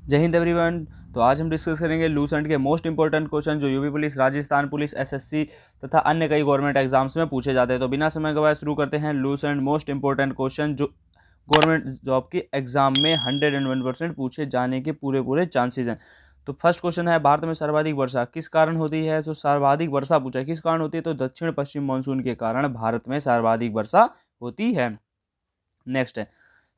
जय हिंद एवरीवन। तो आज हम डिस्कस करेंगे लूसेंट के मोस्ट इंपॉर्टेंट क्वेश्चन जो UP police, Rajasthan police, SSC तथा अन्य कई गवर्नमेंट एग्जाम्स में पूछे जाते हैं। तो बिना समय गवाए शुरू करते हैं लूसेंट मोस्ट इंपॉर्टेंट क्वेश्चन जो गवर्नमेंट जॉब के एग्जाम में 101% पूछे जाने के पूरे चांसेस हैं। तो फर्स्ट क्वेश्चन है, भारत में सर्वाधिक वर्षा किस कारण होती है? तो सर्वाधिक वर्षा पूछा किस कारण होती है? तो दक्षिण पश्चिम मानसून के कारण भारत में सर्वाधिक वर्षा होती है। नेक्स्ट है,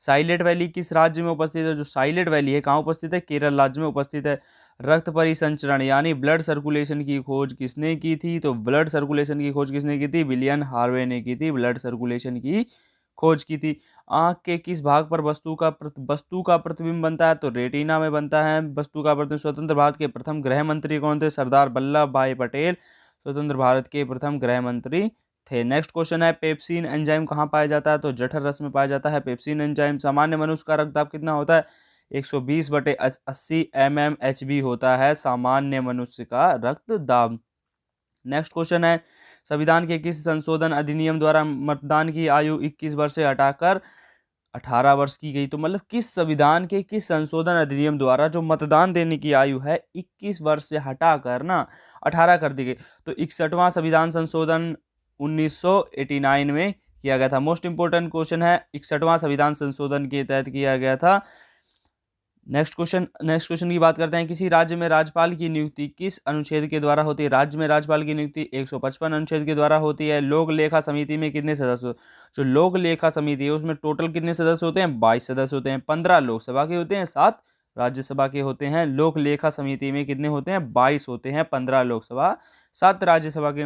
साइलेंट वैली किस राज्य में उपस्थित है? जो साइलेंट वैली है कहाँ उपस्थित है? केरल राज्य में उपस्थित है। रक्त परिसंचरण यानी ब्लड सर्कुलेशन की खोज किसने की थी? तो ब्लड सर्कुलेशन की खोज किसने की थी? विलियम हार्वे ने की थी, ब्लड सर्कुलेशन की खोज की थी। आंख के किस भाग पर वस्तु का प्रतिबिंब बनता है? तो रेटिना में बनता है वस्तु का प्रतिबिंब। स्वतंत्र भारत के प्रथम गृह मंत्री कौन थे? सरदार वल्लभ भाई पटेल स्वतंत्र भारत के प्रथम गृह मंत्री थे। नेक्स्ट क्वेश्चन है, पेप्सिन एंजाइम कहाँ पाया जाता है? तो जठर रस में पाया जाता है पेप्सिन एंजाइम। सामान्य मनुष्य का रक्तदाब कितना होता है? 120/80 mmHg होता है सामान्य मनुष्य का रक्तदाब। नेक्स्ट क्वेश्चन है, संविधान के किस संशोधन अधिनियम द्वारा मतदान की आयु 21 वर्ष से हटाकर 18 वर्ष की गई? तो मतलब किस संविधान के किस संशोधन अधिनियम द्वारा जो मतदान देने की आयु है 21 वर्ष से हटाकर 18 कर दी गई? तो 61वां संविधान संशोधन 1989 में किया गया था। मोस्ट इंपोर्टेंट क्वेश्चन है, 61वां संविधान संशोधन के तहत किया गया था। नेक्स्ट क्वेश्चन की बात करते हैं, किसी राज्य में राज्यपाल की नियुक्ति किस अनुच्छेद के द्वारा होती है? राज्य में राज्यपाल की नियुक्ति 155 अनुच्छेद के द्वारा होती है। लोक लेखा समिति में कितने सदस्य? जो लोक लेखा समिति है उसमें टोटल कितने सदस्य होते हैं? 22 सदस्य होते हैं। 15 लोकसभा के होते हैं, 7 राज्यसभा के होते हैं। लोक लेखा समिति में कितने होते हैं? 22 होते हैं, 15 लोकसभा, 7 राज्यसभा के।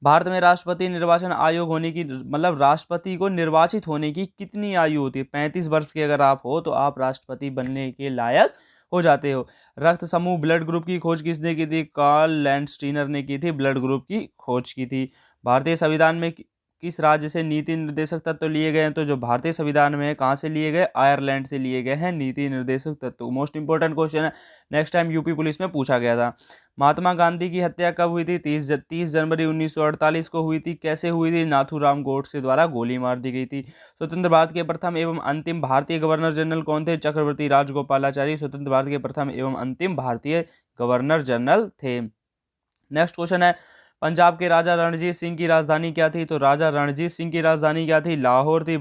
भारत में राष्ट्रपति निर्वाचन आयोग होने की मतलब राष्ट्रपति को निर्वाचित होने की कितनी आयु होती है? 35 वर्ष के अगर आप हो तो आप राष्ट्रपति बनने के लायक हो जाते हो। रक्त समूह ब्लड ग्रुप की खोज किसने की थी? कार्ल लैंडस्टीनर ने की थी, ब्लड ग्रुप की खोज की थी। भारतीय संविधान में किस राज्य से नीति निर्देशक तत्व लिए गए हैं? तो जो भारतीय संविधान में है कहाँ से लिए गए? आयरलैंड से लिए गए हैं नीति निर्देशक तत्व। मोस्ट इंपोर्टेंट क्वेश्चन है, नेक्स्ट टाइम यूपी पुलिस में पूछा गया था। महात्मा गांधी की हत्या कब हुई थी? 30 जनवरी 1948 को हुई थी। कैसे हुई थी? नाथूराम गोडसे द्वारा गोली मार दी गई थी। स्वतंत्र भारत के प्रथम एवं अंतिम भारतीय गवर्नर जनरल कौन थे? चक्रवर्ती राजगोपालाचारी स्वतंत्र भारत के प्रथम एवं अंतिम भारतीय गवर्नर जनरल थे। नेक्स्ट क्वेश्चन है, पंजाब के राजा रणजीत सिंह की राजधानी क्या थी? तो राजा रणजीत सिंह की राजधानी क्या थी? लाहौर थी।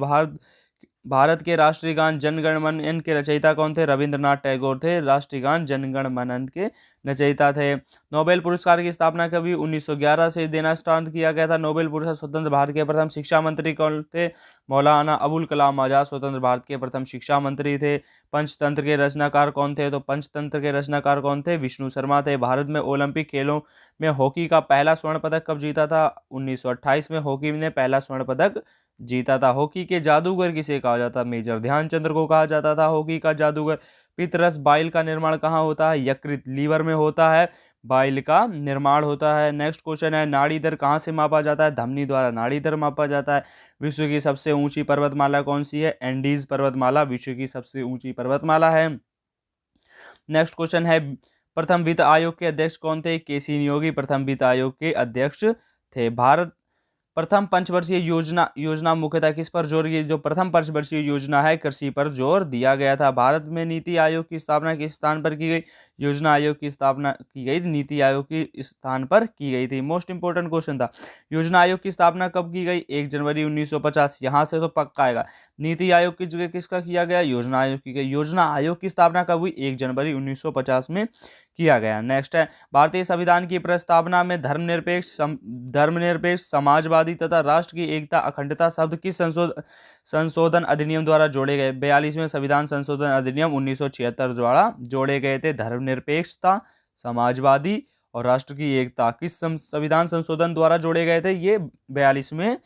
भारत के राष्ट्रीय गान जनगण मन के रचयिता कौन थे? रविंद्रनाथ टैगोर थे राष्ट्रीय गान जनगण मन के रचयिता थे। नोबेल पुरस्कार की स्थापना कभी 1911 से देना स्टार्ट किया गया था। नोबेल पुरस्कार स्वतंत्र भारत के प्रथम शिक्षा मंत्री कौन थे? मौलाना अबुल कलाम आजाद स्वतंत्र भारत के प्रथम शिक्षा मंत्री थे। पंचतंत्र के रचनाकार कौन थे? तो पंचतंत्र के रचनाकार कौन थे? विष्णु शर्मा थे। भारत में ओलंपिक खेलों में हॉकी का पहला स्वर्ण पदक कब जीता था? 1928 में हॉकी ने पहला स्वर्ण पदक जीता था। हॉकी के जादूगर किसे कहा जाता? मेजर ध्यानचंद को कहा जाता था हॉकी का जादूगर। पित्तरस बाइल का निर्माण कहाँ होता है? यकृत लीवर में होता है बाइल का निर्माण होता है। नेक्स्ट क्वेश्चन है, नाड़ी दर कहाँ से मापा जाता है? धमनी द्वारा नाड़ी दर मापा जाता है। विश्व की सबसे ऊंची पर्वतमाला कौन सी है? एंडीज पर्वतमाला विश्व की सबसे ऊंची पर्वतमाला है। नेक्स्ट क्वेश्चन है, प्रथम वित्त आयोग के अध्यक्ष कौन थे? केसी नियोगी प्रथम वित्त आयोग के अध्यक्ष थे। भारत प्रथम पंचवर्षीय योजना मुख्यतः किस पर जोर की? जो प्रथम पंचवर्षीय योजना है कृषि पर जोर दिया गया था। भारत में नीति आयोग की स्थापना किस स्थान पर की गई? योजना आयोग की स्थापना की गई, नीति आयोग की स्थान पर की गई थी। मोस्ट इंपोर्टेंट क्वेश्चन था, योजना आयोग की स्थापना कब की गई? 1 जनवरी 1950। यहाँ से तो पक्का आएगा। नीति आयोग की जगह किसका किया गया? योजना आयोग की गई। योजना आयोग की स्थापना कब हुई? 1 जनवरी 1950 में किया गया। नेक्स्ट है, भारतीय संविधान की प्रस्तावना में धर्मनिरपेक्ष समाजवादी तथा राष्ट्र की एकता अखंडता शब्द किस संशोधन अधिनियम द्वारा जोड़े गए? 42वें संविधान संशोधन अधिनियम 1976 द्वारा जोड़े गए थे। धर्मनिरपेक्षता, समाजवादी और राष्ट्र की एकता किस संविधान संशोधन द्वारा जोड़े गए थे? ये 42वें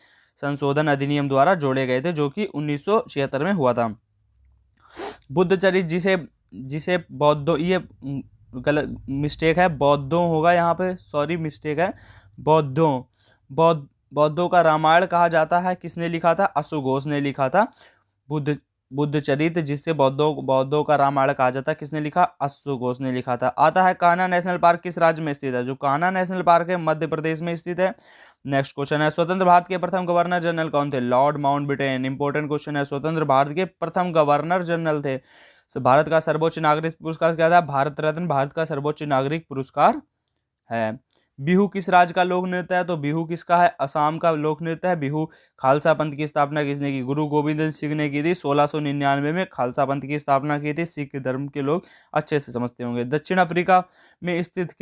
संशोधन अधिनियम द्वारा जोड़े गए थे जो कि 1976 में हुआ था। बुद्ध चरित्र जिसे बौद्धों, ये गलत मिस्टेक है, बौद्धों होगा यहाँ पे, सॉरी मिस्टेक है, बौद्धों का रामायण कहा जाता है। किसने लिखा था? अश्वघोष ने लिखा था। बुद्ध चरित्र जिससे बौद्धों का रामायण कहा जाता है, किसने लिखा? अश्वघोष ने लिखा था। आता है, कान्हा नेशनल पार्क किस राज्य में स्थित है? जो कान्हा नेशनल पार्क है मध्य प्रदेश में स्थित है। नेक्स्ट क्वेश्चन है, स्वतंत्र भारत के प्रथम गवर्नर जनरल कौन थे? Lord Mountbatten. इंपॉर्टेंट क्वेश्चन है, स्वतंत्र भारत के प्रथम गवर्नर जनरल थे। भारत का सर्वोच्च नागरिक पुरस्कार क्या था? भारत रत्न भारत का सर्वोच्च नागरिक पुरस्कार है। बिहू किस राज्य का लोक नृत्य है? तो बिहू किसका है? असम का लोक नृत्य है बिहू। खालसा पंथ की स्थापना किसने की? गुरु गोविंद सिंह ने की थी। 1699 में खालसा पंथ की स्थापना की थी। सिख धर्म के लोग अच्छे से समझते होंगे। दक्षिण अफ्रीका में स्थित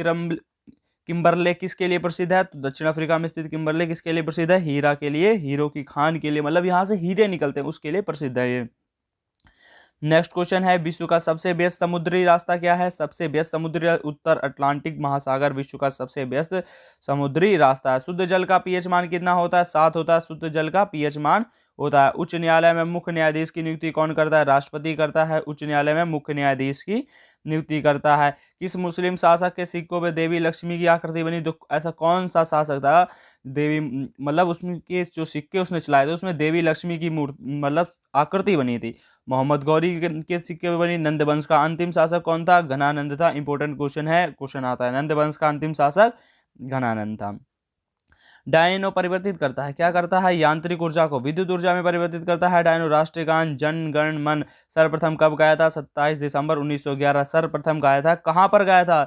किम्बरले किसके लिए प्रसिद्ध है? तो दक्षिण अफ्रीका में स्थित किम्बरले किसके लिए प्रसिद्ध है? हीरा के लिए, हीरो की खान के लिए, मतलब यहाँ से हीरे निकलते हैं उसके लिए प्रसिद्ध है ये। नेक्स्ट क्वेश्चन है, विश्व का सबसे व्यस्त समुद्री रास्ता क्या है? सबसे व्यस्त समुद्री उत्तर अटलांटिक महासागर विश्व का सबसे व्यस्त समुद्री रास्ता है। शुद्ध जल का पीएच मान कितना होता है? 7 होता है शुद्ध जल का पीएच मान होता है। उच्च न्यायालय में मुख्य न्यायाधीश की नियुक्ति कौन करता है? राष्ट्रपति करता है। उच्च न्यायालय में मुख्य न्यायाधीश की नियुक्ति करता है। किस मुस्लिम शासक के सिक्कों में देवी लक्ष्मी की आकृति बनी? तो ऐसा कौन सा शासक था? देवी मतलब उसमें के जो सिक्के उसने चलाए थे उसमें देवी लक्ष्मी की मूर्ति मतलब आकृति बनी थी। मोहम्मद गौरी के सिक्के में बनी। नंद वंश का अंतिम शासक कौन था? घनानंद था। इंपॉर्टेंट क्वेश्चन है, क्वेश्चन आता है। नंद वंश का अंतिम शासक घनानंद था। डायनो परिवर्तित करता है, क्या करता है? यांत्रिक ऊर्जा को विद्युत ऊर्जा में परिवर्तित करता है। डायनो राष्ट्रीय गान जन गण मन सर्वप्रथम कब गाया था? 27 दिसंबर 1911 सर्वप्रथम गाया था। कहां पर गाया था?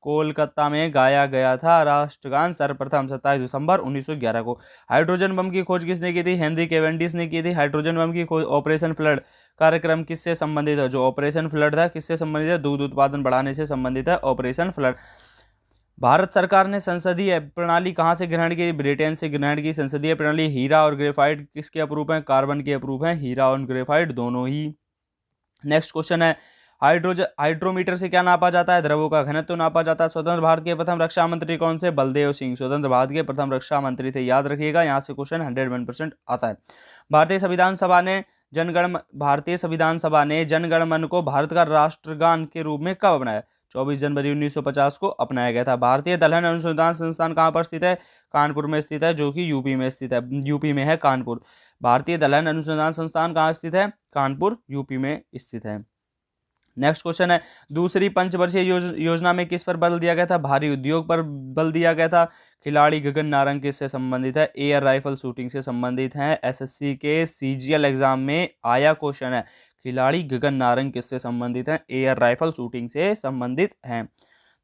कोलकाता में गाया गया था राष्ट्रगान सर्वप्रथम 27 दिसंबर 1911 को। हाइड्रोजन बम की खोज किसने की थी? हेनरी कैवेंडिश ने की थी हाइड्रोजन बम की खोज। ऑपरेशन फ्लड कार्यक्रम किससे संबंधित है? जो ऑपरेशन फ्लड था किससे संबंधित है? दूध उत्पादन बढ़ाने से संबंधित है ऑपरेशन फ्लड। भारत सरकार ने संसदीय प्रणाली कहां से ग्रहण की? ब्रिटेन से ग्रहण की संसदीय प्रणाली। हीरा और ग्रेफाइट किसके अप्रूव हैं? कार्बन के अप्रूव हैं, हीरा और ग्रेफाइट दोनों ही। नेक्स्ट क्वेश्चन है, हाइड्रोमीटर से क्या नापा जाता है? द्रवों का घनत्व नापा जाता है। स्वतंत्र भारत के प्रथम रक्षा मंत्री कौन थे? बलदेव सिंह स्वतंत्र भारत के प्रथम रक्षा मंत्री थे, याद रखिएगा, यहाँ से क्वेश्चन 101% आता है। भारतीय संविधान सभा ने जनगण मन को भारत का राष्ट्रगान के रूप में कब अपनाया? 24 जनवरी 1950 को अपनाया गया था। भारतीय दलहन अनुसंधान संस्थान कहाँ पर स्थित है? कानपुर में स्थित है, जो कि यूपी में स्थित है, यूपी में है कानपुर। भारतीय दलहन अनुसंधान संस्थान कहाँ स्थित है? कानपुर, यूपी में स्थित है। नेक्स्ट क्वेश्चन है, दूसरी पंचवर्षीय योजना में किस पर बल दिया गया था? भारी उद्योग पर बल दिया गया था। खिलाड़ी गगन नारंग किससे संबंधित है? एयर राइफल शूटिंग से संबंधित है। एसएससी के सीजीएल एग्जाम में आया क्वेश्चन है, खिलाड़ी गगन नारंग किससे संबंधित है? एयर राइफल शूटिंग से संबंधित है।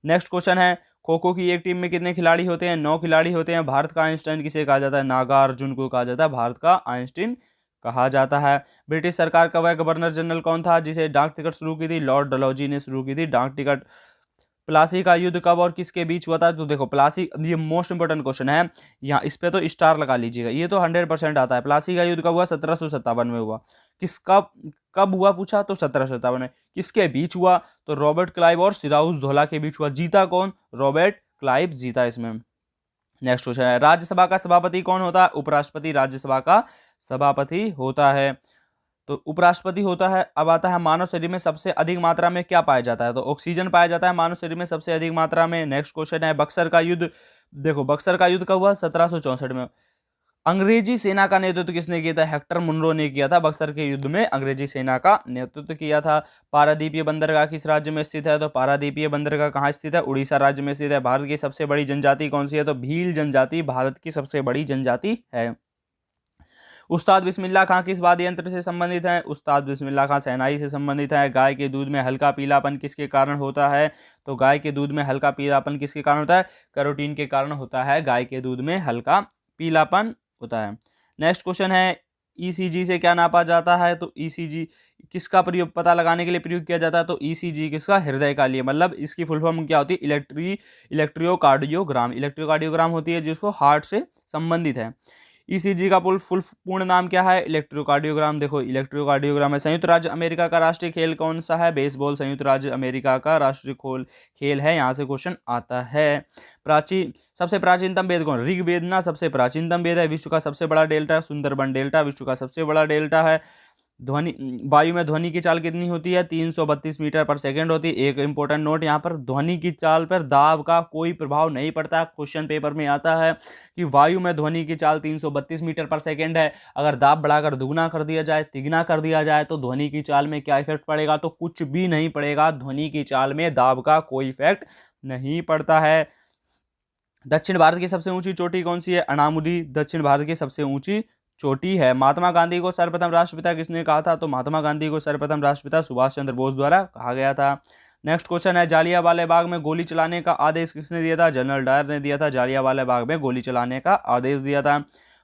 नेक्स्ट क्वेश्चन है, खो खो की एक टीम में कितने खिलाड़ी होते हैं? 9 खिलाड़ी होते हैं। भारत का आइंस्टाइन किसे कहा जाता है? नागार्जुन को कहा जाता है भारत का आइंस्टाइन कहा जाता है। ब्रिटिश सरकार का वह गवर्नर जनरल कौन था जिसे डाक टिकट शुरू की थी? लॉर्ड डलहौजी ने शुरू की थी डाक टिकट। प्लासी का युद्ध कब और किसके बीच हुआ था? तो देखो प्लासी, ये मोस्ट इंपोर्टेंट क्वेश्चन है, यहाँ इस पे तो स्टार लगा लीजिएगा, ये तो 100% आता है। प्लासी का युद्ध कब हुआ? 1757 में हुआ। कब हुआ पूछा तो 1757 में। किसके बीच हुआ? तो रॉबर्ट क्लाइव और सिराजउद्दौला के बीच हुआ। जीता कौन? रॉबर्ट क्लाइव जीता इसमें। नेक्स्ट क्वेश्चन है, राज्यसभा का सभापति कौन होता है? उपराष्ट्रपति राज्यसभा का सभापति होता है। तो उपराष्ट्रपति होता है। अब आता है, मानव शरीर में सबसे अधिक मात्रा में क्या पाया जाता है? तो ऑक्सीजन पाया जाता है मानव शरीर में सबसे अधिक मात्रा में। नेक्स्ट क्वेश्चन है, बक्सर का युद्ध, देखो बक्सर का युद्ध कब हुआ? 1764 में। अंग्रेजी सेना का नेतृत्व किसने किया था? हेक्टर मुनरो ने किया था। बक्सर के युद्ध में अंग्रेजी सेना का नेतृत्व किया था। पारादीपीय बंदरगाह किस राज्य में स्थित है? तो पारादीपीय बंदरगाह कहाँ स्थित है? उड़ीसा राज्य में स्थित है। भारत की सबसे बड़ी जनजाति कौन सी है? तो भील जनजाति भारत की सबसे बड़ी जनजाति है। उस्ताद बिस्मिल्लाह खां किस वाद्य यंत्र से संबंधित है? उस्ताद बिस्मिल्लाह खां शहनाई से संबंधित है। गाय के दूध में हल्का पीलापन किसके कारण होता है? तो गाय के दूध में हल्का पीलापन किसके कारण होता है? कैरोटीन के कारण होता है। गाय के दूध में हल्का पीलापन होता है। नेक्स्ट क्वेश्चन है, ईसीजी से क्या नापा जाता है? तो ईसीजी किसका प्रयोग पता लगाने के लिए प्रयोग किया जाता है? तो ईसीजी किसका? हृदय का लिए, मतलब इसकी फुल फॉर्म क्या होती है? इलेक्ट्रोकार्डियोग्राम। इलेक्ट्रोकार्डियोग्राम होती है जिसको हार्ट से संबंधित है। ईसीजी का पूर्ण नाम क्या है? इलेक्ट्रोकार्डियोग्राम। देखो इलेक्ट्रोकार्डियोग्राम है। संयुक्त राज्य अमेरिका का राष्ट्रीय खेल कौन सा है? बेसबॉल संयुक्त राज्य अमेरिका का राष्ट्रीय खेल है, यहाँ से क्वेश्चन आता है। सबसे प्राचीनतम वेद कौन? ऋग्वेद ना सबसे प्राचीनतम वेद है। विश्व का सबसे बड़ा डेल्टा सुंदरबन डेल्टा विश्व का सबसे बड़ा डेल्टा है। वायु में ध्वनि की चाल कितनी होती है? 332 मीटर पर सेकंड होती है। एक इंपॉर्टेंट नोट, यहाँ पर ध्वनि की चाल पर दाब का कोई प्रभाव नहीं पड़ता। क्वेश्चन पेपर में आता है कि वायु में ध्वनि की चाल 332 मीटर पर सेकंड है, अगर दाब बढ़ाकर दुगना कर दिया जाए, तिगुना कर दिया जाए तो ध्वनि की चाल में क्या इफेक्ट पड़ेगा? तो कुछ भी नहीं पड़ेगा। ध्वनि की चाल में दाब का कोई इफेक्ट नहीं पड़ता है। दक्षिण भारत की सबसे ऊंची चोटी कौन सी है? अनामुदी दक्षिण भारत की सबसे ऊंची चोटी है। महात्मा गांधी को सर्वप्रथम राष्ट्रपिता किसने कहा था? तो महात्मा गांधी को सर्वप्रथम राष्ट्रपिता सुभाष चंद्र बोस द्वारा कहा गया था। नेक्स्ट क्वेश्चन है, जालियांवाला बाग में गोली चलाने का आदेश किसने दिया था? जनरल डायर ने दिया था। जालियांवाला बाग में गोली चलाने का आदेश दिया था।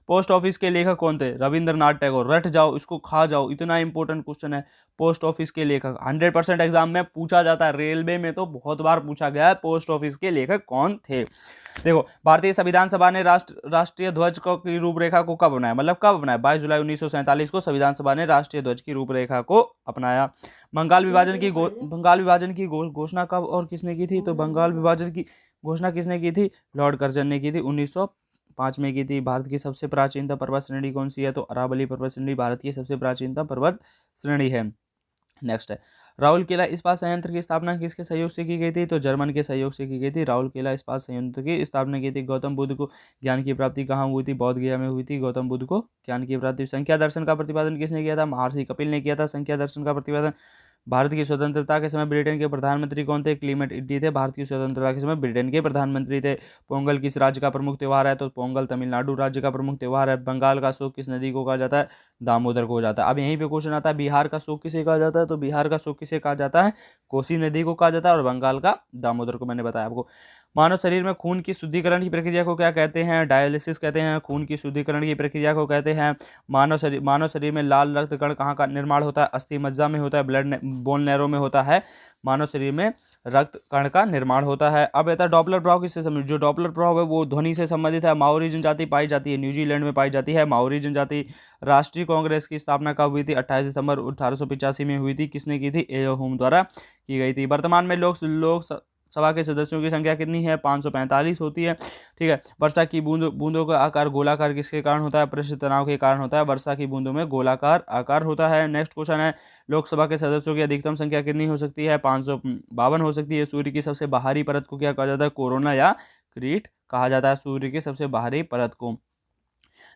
पोस्ट ऑफिस के लेखक कौन थे? रविंद्रनाथ टैगोर। रट जाओ, इसको खा जाओ, इतना इंपॉर्टेंट क्वेश्चन है। पोस्ट ऑफिस के लेखक 100% एग्जाम में पूछा जाता है, रेलवे में तो बहुत बार पूछा गया है, पोस्ट ऑफिस के लेखक कौन थे। देखो, भारतीय संविधान सभा ने राष्ट्रीय ध्वज की रूपरेखा को कब बनाया? मतलब कब बनाया? 22 जुलाई 1947 को संविधान सभा ने राष्ट्रीय ध्वज की रूपरेखा को अपनाया। बंगाल विभाजन की घोषणा कब और किसने की थी? तो बंगाल विभाजन की घोषणा किसने की थी? लॉर्ड कर्जन ने की थी, 1905 में की थी। भारत की सबसे प्राचीनतम पर्वत श्रेणी कौन सी है? तो अरावली पर्वत श्रेणी भारत की सबसे प्राचीनतम पर्वत श्रेणी है। नेक्स्ट है, राउरकेला इस्पात संयंत्र की स्थापना किसके सहयोग से की गई थी? तो जर्मन के सहयोग से की गई थी। राउरकेला इस्पात संयंत्र की स्थापना की थी। गौतम बुद्ध को ज्ञान की प्राप्ति कहाँ हुई थी? बोध गया में हुई थी। गौतम बुद्ध को ज्ञान की प्राप्ति। संख्या दर्शन का प्रतिपादन किसने किया था? महर्षि कपिल ने किया था संख्या दर्शन का प्रतिपादन। भारत की स्वतंत्रता के समय ब्रिटेन के प्रधानमंत्री कौन थे? क्लीमेंट इटली थे। भारत की स्वतंत्रता के समय ब्रिटेन के प्रधानमंत्री थे। पोंगल किस राज्य का प्रमुख त्यौहार है? तो पोंगल तमिलनाडु राज्य का प्रमुख त्यौहार है। बंगाल का शोक किस नदी को कहा जाता है? दामोदर को जाता है। अब यहीं पे क्वेश्चन आता है, बिहार का शोक किसे कहा जाता है? तो बिहार का शोक किसे कहा जाता है? कोसी नदी को कहा जाता है। और बंगाल का दामोदर को मैंने बताया आपको। मानव शरीर में खून की शुद्धिकरण की प्रक्रिया को क्या कहते हैं? डायलिसिस कहते हैं। खून की शुद्धिकरण की प्रक्रिया को कहते हैं। मानव शरीर में लाल रक्त कण कहाँ का निर्माण होता है? अस्थि मज्जा में होता है, ब्लड बोन नैरो में होता है। मानव शरीर में रक्त कण का निर्माण होता है। अब आता है डॉपलर प्रभाव किससे संबंधित? जो डॉपलर प्रभाव है वो ध्वनि से संबंधित है। माओरी जनजाति पाई जाती है न्यूजीलैंड में पाई जाती है माओरी जनजाति। राष्ट्रीय कांग्रेस की स्थापना कब हुई थी? 28 दिसंबर 1885 में हुई थी। किसने की थी? एओ हुम द्वारा की गई थी। वर्तमान में लोक सभा के सदस्यों की संख्या कितनी है? 545 होती है। ठीक है। वर्षा की बूंदों का आकार गोलाकार किसके कारण होता है? पृष्ठ तनाव के कारण होता है। वर्षा की बूंदों में गोलाकार आकार होता है। नेक्स्ट क्वेश्चन है, लोकसभा के सदस्यों की अधिकतम संख्या कितनी हो सकती है? 552 हो सकती है। सूर्य की सबसे बाहरी परत को क्या कहा जाता है? कोरोना या क्रीट कहा जाता है सूर्य की सबसे बाहरी परत को।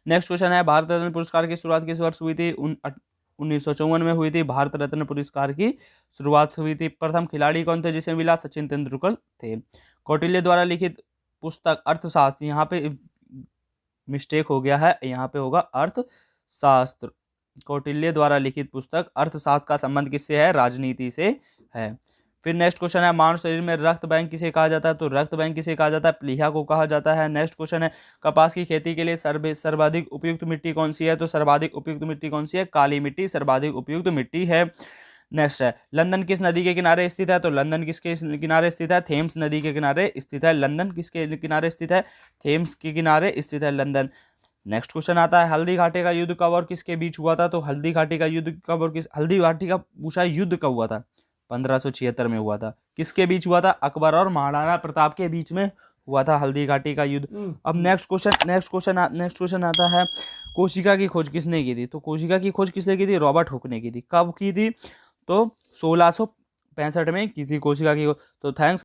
नेक्स्ट क्वेश्चन है, भारत रत्न पुरस्कार की शुरुआत किस वर्ष हुई थी? 1954 में हुई थी। भारत रत्न पुरस्कार की शुरुआत हुई थी। प्रथम खिलाड़ी कौन थे जिसे मिला? सचिन तेंदुलकर थे। कौटिल्य द्वारा लिखित पुस्तक अर्थशास्त्र, यहाँ पे मिस्टेक हो गया है, यहाँ पे होगा अर्थशास्त्र। कौटिल्य द्वारा लिखित पुस्तक अर्थशास्त्र का संबंध किससे है? राजनीति से है। फिर नेक्स्ट क्वेश्चन है, मानव शरीर में रक्त बैंक किसे कहा जाता है? तो रक्त बैंक किसे कहा जाता है? प्लीहा को कहा जाता है। नेक्स्ट क्वेश्चन है, कपास की खेती के लिए सर्वाधिक उपयुक्त मिट्टी कौन सी है? तो सर्वाधिक उपयुक्त मिट्टी कौन सी है? काली मिट्टी सर्वाधिक उपयुक्त मिट्टी है। नेक्स्ट है, लंदन किस नदी के किनारे स्थित है? तो लंदन किसके किनारे स्थित है? थेम्स नदी के किनारे स्थित है। लंदन किसके किनारे स्थित है? थेम्स के किनारे स्थित है लंदन। नेक्स्ट क्वेश्चन आता है, हल्दी घाटी का युद्ध कब और किसके बीच हुआ था? तो हल्दी घाटी का युद्ध कब और हल्दी घाटी का पूछा युद्ध कब हुआ था? 1576 में हुआ था। किसके बीच हुआ था? अकबर और महाराणा प्रताप के बीच में हुआ था हल्दी घाटी का युद्ध। अब नेक्स्ट क्वेश्चन आता है, कोशिका की खोज किसने की थी? तो कोशिका की खोज किसने की थी? रॉबर्ट हुक ने की थी। कब की थी? तो 1665 में की थी कोशिका की। तो थैंक्स।